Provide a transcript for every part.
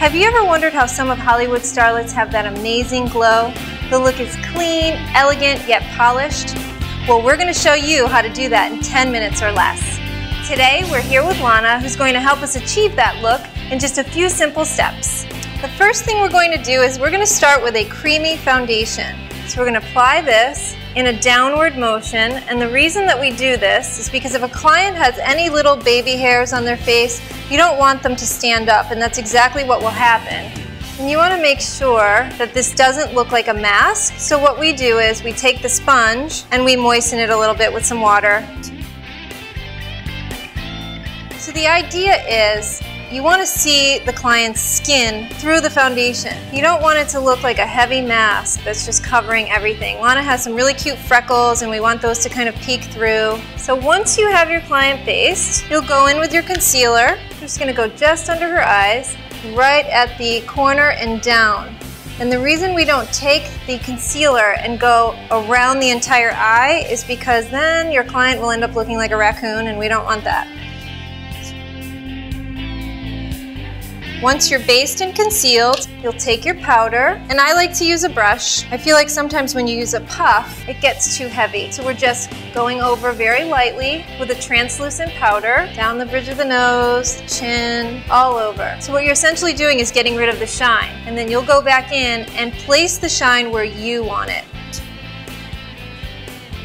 Have you ever wondered how some of Hollywood starlets have that amazing glow? The look is clean, elegant, yet polished. Well, we're going to show you how to do that in 10 minutes or less. Today, we're here with Lana, who's going to help us achieve that look in just a few simple steps. The first thing we're going to do is we're going to start with a creamy foundation. So we're going to apply this in a downward motion, and the reason that we do this is because if a client has any little baby hairs on their face, you don't want them to stand up, and that's exactly what will happen. And you want to make sure that this doesn't look like a mask, so what we do is we take the sponge and we moisten it a little bit with some water. So the idea is you want to see the client's skin through the foundation. You don't want it to look like a heavy mask that's just covering everything. Lana has some really cute freckles and we want those to kind of peek through. So once you have your client based, you'll go in with your concealer. You're just going to go just under her eyes, right at the corner and down. And the reason we don't take the concealer and go around the entire eye is because then your client will end up looking like a raccoon, and we don't want that. Once you're based and concealed, you'll take your powder, and I like to use a brush. I feel like sometimes when you use a puff, it gets too heavy. So we're just going over very lightly with a translucent powder, down the bridge of the nose, chin, all over. So what you're essentially doing is getting rid of the shine, and then you'll go back in and place the shine where you want it.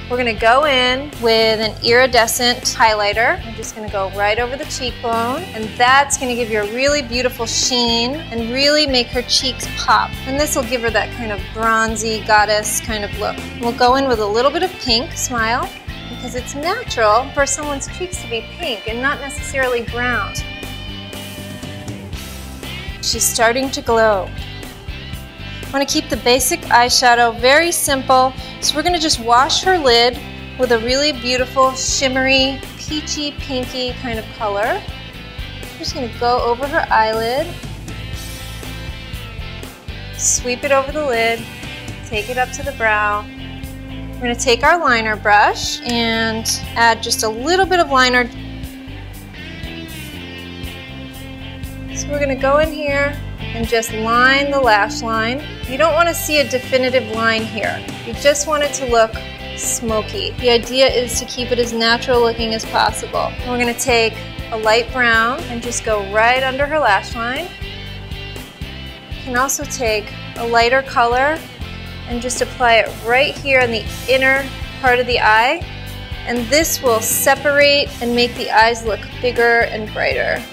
We're going to go in with an iridescent highlighter. I'm just going to go right over the cheekbone, and that's going to give you a really beautiful sheen and really make her cheeks pop. And this will give her that kind of bronzy goddess kind of look. We'll go in with a little bit of pink, smile, because it's natural for someone's cheeks to be pink and not necessarily brown. She's starting to glow. I want to keep the basic eyeshadow very simple, so we're going to just wash her lid with a really beautiful shimmery peachy pinky kind of color. I'm just going to go over her eyelid, sweep it over the lid, take it up to the brow. We're going to take our liner brush and add just a little bit of liner. So we're going to go in here and just line the lash line. You don't want to see a definitive line here. You just want it to look smoky. The idea is to keep it as natural looking as possible. And we're going to take a light brown and just go right under her lash line. You can also take a lighter color and just apply it right here in the inner part of the eye. And this will separate and make the eyes look bigger and brighter.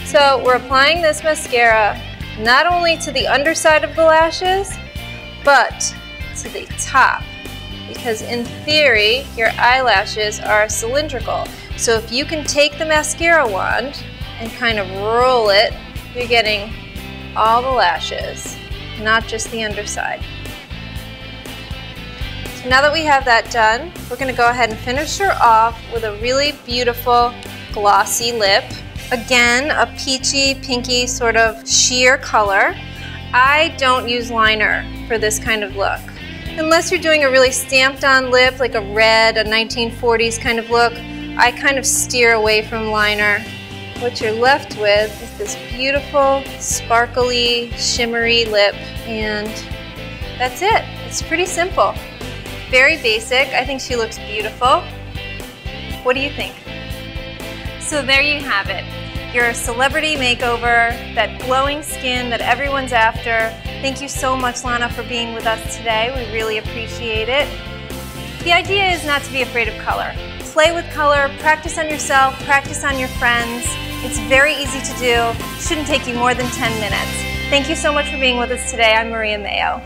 So we're applying this mascara not only to the underside of the lashes, but to the top. Because in theory, your eyelashes are cylindrical. So if you can take the mascara wand and kind of roll it, you're getting all the lashes, not just the underside. So now that we have that done, we're going to go ahead and finish her off with a really beautiful glossy lip. Again, a peachy, pinky sort of sheer color. I don't use liner for this kind of look. Unless you're doing a really stamped on lip, like a red, a 1940s kind of look, I kind of steer away from liner. What you're left with is this beautiful, sparkly, shimmery lip, and that's it. It's pretty simple. Very basic. I think she looks beautiful. What do you think? So there you have it. Your celebrity makeover, that glowing skin that everyone's after. Thank you so much, Lana, for being with us today. We really appreciate it. The idea is not to be afraid of color. Play with color, practice on yourself, practice on your friends. It's very easy to do. It shouldn't take you more than 10 minutes. Thank you so much for being with us today. I'm Mario Mayo.